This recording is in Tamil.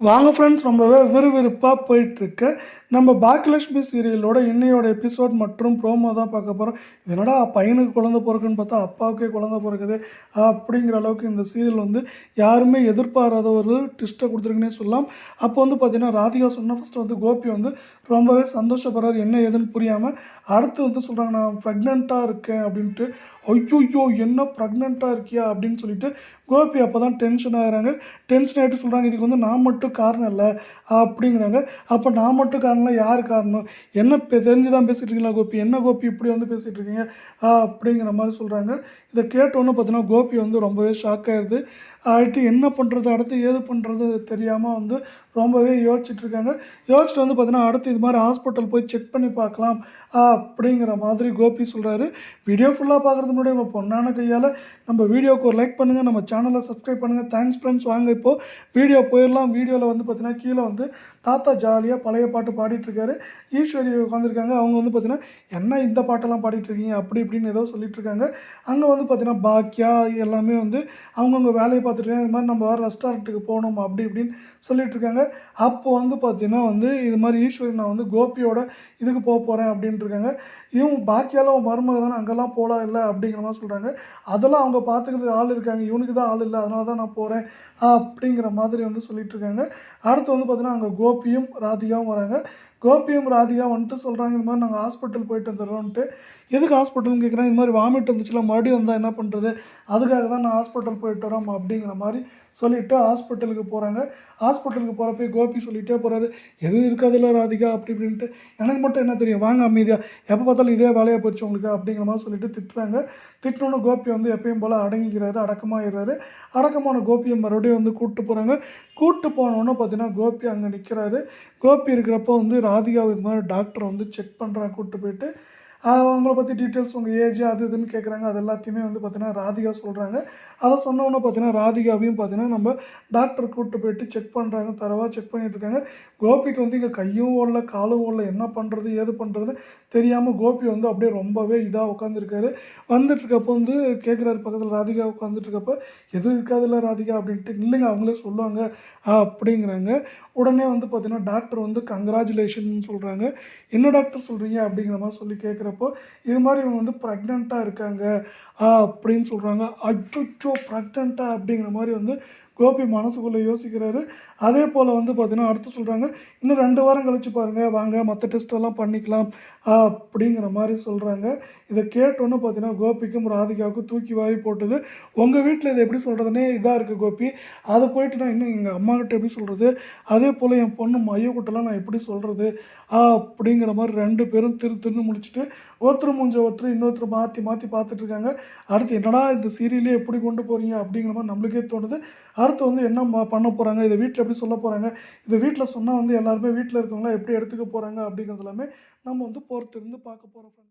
வாங்க ஃப்ரெண்ட்ஸ், ரொம்பவே விறுவிறுப்பாக போயிட்டுருக்கு. நம்ம பாக்கியலட்சுமி சீரியலோட இன்னையோட எபிசோட் மற்றும் ப்ரோமோ தான் பார்க்க போகிறோம். என்னடா பையனுக்கு குழந்தை பிறக்குன்னு பார்த்தா அப்பாவுக்கே குழந்தை பிறக்குது அப்படிங்கிற அளவுக்கு இந்த சீரியல் வந்து யாருமே எதிர்பாராத ஒரு ட்விஸ்ட்டை கொடுத்துருக்குன்னே சொல்லலாம். அப்போ வந்து பார்த்தீங்கன்னா ராதிகா சொன்ன ஃபஸ்ட்டு வந்து கோபி வந்து ரொம்பவே சந்தோஷப்படுறாரு, என்ன ஏதுன்னு புரியாமல். அடுத்து வந்து சொல்கிறாங்க, நான் ப்ரெக்னெண்ட்டாக இருக்கேன் அப்படின்ட்டு. ஐயோ, என்ன ப்ரெக்னெண்ட்டாக இருக்கியா அப்படின்னு சொல்லிட்டு கோபி அப்போ தான் டென்ஷன் ஆகிறாங்க. டென்ஷன் ஆகிட்டு சொல்கிறாங்க, இதுக்கு வந்து நான் மட்டும் காரணம் இல்லை அப்படிங்கிறாங்க. அப்போ நான் மட்டும் காரணம் இல்லை, யார் காரணம்? என்ன தெரிஞ்சு தான் பேசிகிட்டு இருக்கீங்களா கோபி? என்ன கோபி இப்படி வந்து பேசிகிட்டு இருக்கீங்க அப்படிங்கிற மாதிரி சொல்கிறாங்க. இதை கேட்டோன்னு பார்த்தீங்கன்னா கோபி வந்து ரொம்பவே ஷாக் ஆகிடுது. ஆகிட்டு என்ன பண்ணுறது, அடுத்து ஏது பண்ணுறது தெரியாமல் வந்து ரொம்பவே யோசிச்சுட்ருக்காங்க. யோசிச்சுட்டு வந்து பார்த்தீங்கன்னா அடுத்து இது மாதிரி ஹாஸ்பிட்டல் போய் செக் பண்ணி பார்க்கலாம் அப்படிங்கிற மாதிரி கோபி சொல்கிறாரு. வீடியோ ஃபுல்லாக பார்க்குறது முன்னாடி நம்ம பொண்ணான கையால் நம்ம வீடியோவுக்கு ஒரு லைக் பண்ணுங்கள், நம்ம சேனலை சப்ஸ்கிரைப் பண்ணுங்கள். Thanks friends. வாங்க இப்போது வீடியோ போயிடலாம். வீடியோவில் வந்து பார்த்தீங்கன்னா கீழே வந்து தாத்தா ஜாலியாக பழைய பாட்டு பாடிட்டுருக்காரு. ஈஸ்வரி உட்காந்துருக்காங்க. அவங்க வந்து பார்த்தீங்கன்னா என்ன இந்த பாட்டெல்லாம் பாடிட்டுருக்கீங்க அப்படி இப்படின்னு ஏதோ சொல்லிட்டுருக்காங்க. அங்கே வந்து பார்த்தீங்கன்னா பாக்கியா எல்லாமே வந்து அவங்கவுங்க வேலையை பார்த்துட்ருக்காங்க. இது மாதிரி நம்ம வேறு ரெஸ்டாரண்ட்டுக்கு போகணும் அப்படி இப்படின்னு சொல்லிட்டுருக்காங்க. அப்போ வந்து பார்த்தீங்கன்னா வந்து இது மாதிரி ஈஸ்வரி நான் வந்து கோபியோட இதுக்கு போகிறேன் அப்படின்ட்டு இருக்காங்க. இவங்க பாக்கியால் அவன் மருமக தானே, அங்கெல்லாம் போகலாம் இல்லை அப்படிங்கிற மாதிரி சொல்கிறாங்க. அதெல்லாம் அவங்க பார்த்துக்கிறதுக்கு ஆள் இருக்காங்க, இவனுக்கு தான் ஆள் இல்லை, அதனால தான் நான் போகிறேன் அப்படிங்கிற மாதிரி வந்து சொல்லிட்டுருக்காங்க. அடுத்து வந்து பார்த்தீங்கன்னா அங்கே கோபியும் ராதிகாவும் வராங்க. கோபியும் ராதிகா வந்துட்டு சொல்கிறாங்க, இந்த மாதிரி நாங்கள் ஹாஸ்பிட்டல் போயிட்டு வந்துடுறோன்ட்டு. எதுக்கு ஹாஸ்பிட்டல்னு கேட்குறேன். இது மாதிரி வாமிட் வந்துச்சுல, மறுபடியும் வந்தால் என்ன பண்ணுறது, அதுக்காக தான் நான் ஹாஸ்பிட்டல் போயிட்டு வரோம் அப்படிங்கிற மாதிரி சொல்லிவிட்டு ஹாஸ்பிட்டலுக்கு போகிறாங்க. ஹாஸ்பிட்டலுக்கு போகிறப்ப கோபி சொல்லிகிட்டே போகிறாரு, எதுவும் இருக்காதுல்ல ராதிகா அப்படி இப்படின்ட்டு. எனக்கு மட்டும் என்ன தெரியும், வாங்க அமைதியாக, எப்போ பார்த்தாலும் இதே வேலையாக போயிடுச்சு உங்களுக்கு அப்படிங்கிற மாதிரி சொல்லிட்டு திட்டுறாங்க. திட்டினோன்னு கோபி வந்து எப்பயும் போல் அடங்கிக்கிறாரு, அடக்கமாகிடுறாரு. அடக்கமான கோபியை மறுபடியும் வந்து கூப்பிட்டு போகிறாங்க. கூப்பிட்டு போனோன்னு பார்த்தீங்கன்னா கோபி அங்கே நிற்கிறாரு. கோபி இருக்கிறப்போ வந்து ராதிகா இது மாதிரி டாக்டர் வந்து செக் பண்ணுறாங்க. கூப்பிட்டு போயிட்டு அவங்கள பற்றி டீட்டெயில்ஸ், உங்கள் ஏஜ் அது இதுன்னு கேட்குறாங்க. அது எல்லாத்தையுமே வந்து பார்த்தீங்கன்னா ராதிகா சொல்கிறாங்க. அதை சொன்னோன்னே பார்த்தீங்கன்னா ராதிகாவையும் பார்த்தீங்கன்னா நம்ம டாக்டர் கூப்பிட்டு போயிட்டு செக் பண்ணுறாங்க. தரவாக செக் பண்ணிகிட்ருக்காங்க. கோபிக்கு வந்து இங்கே கையும் ஓடல, காலும் ஓடல, என்ன பண்ணுறது ஏது பண்ணுறதுன்னு தெரியாமல் கோபி வந்து அப்படியே ரொம்பவே இதாக உட்காந்துருக்காரு. வந்துட்டுருக்கப்போ வந்து கேட்குறாரு, பக்கத்தில் ராதிகா உட்காந்துட்ருக்கப்போ, எதுவும் இருக்காதுல்ல ராதிகா அப்படின்ட்டு. இல்லைங்க அவங்களே சொல்லுவாங்க அப்படிங்கிறாங்க. உடனே வந்து பார்த்தீங்கன்னா டாக்டர் வந்து கங்க்ராச்சுலேஷன் சொல்கிறாங்க. என்ன டாக்டர் சொல்கிறீங்க அப்படிங்கிற மாதிரி சொல்லி கேட்குறப்போ, இது மாதிரி இவங்க வந்து ப்ரெக்னெண்ட்டாக இருக்காங்க அப்படின்னு சொல்கிறாங்க. அச்சோ ப்ரெக்னெண்ட்டா அப்படிங்கிற மாதிரி வந்து கோபி மனசுக்குள்ளே யோசிக்கிறாரு. அதே போல் வந்து பார்த்தீங்கன்னா அடுத்து சொல்கிறாங்க, இன்னும் 2 வாரம் கழிச்சு பாருங்கள், வாங்க மற்ற டெஸ்ட்டெல்லாம் பண்ணிக்கலாம் அப்படிங்கிற மாதிரி சொல்கிறாங்க. இதை கேட்டோன்னு பார்த்தீங்கன்னா கோபிக்கும் ராதிகாவுக்கும் தூக்கி வாரி போட்டது. உங்கள் வீட்டில் இதை எப்படி சொல்கிறதுனே இதாக இருக்குது கோபி, அதை போயிட்டு நான் இன்னும் எங்கள் அம்மாக்கிட்ட எப்படி சொல்கிறது, அதே போல் என் பொண்ணு மையக்கிட்டலாம் நான் எப்படி சொல்கிறது அப்படிங்கிற மாதிரி 2 பேரும் திருன்னு முடிச்சுட்டு ஒருத்தர் மூஞ்ச ஒருத்தர் இன்னொருத்தர் மாற்றி மாற்றி பார்த்துட்ருக்காங்க. அடுத்து என்னடா இந்த சீரியலே எப்படி கொண்டு போகிறீங்க அப்படிங்கிற மாதிரி நம்மளுக்கே தோணுது. அடுத்து வந்து என்ன பண்ண போகிறாங்க, இதை வீட்டில் எப்படி சொல்ல போகிறாங்க, இதை வீட்டில் சொன்னால் வந்து எல்லாருமே வீட்டில் இருக்கவங்களாம் எப்படி எடுத்துக்க போகிறாங்க அப்படிங்கிறது எல்லாமே நம்ம வந்து பொறுத்திருந்து பார்க்க போகிறோம்.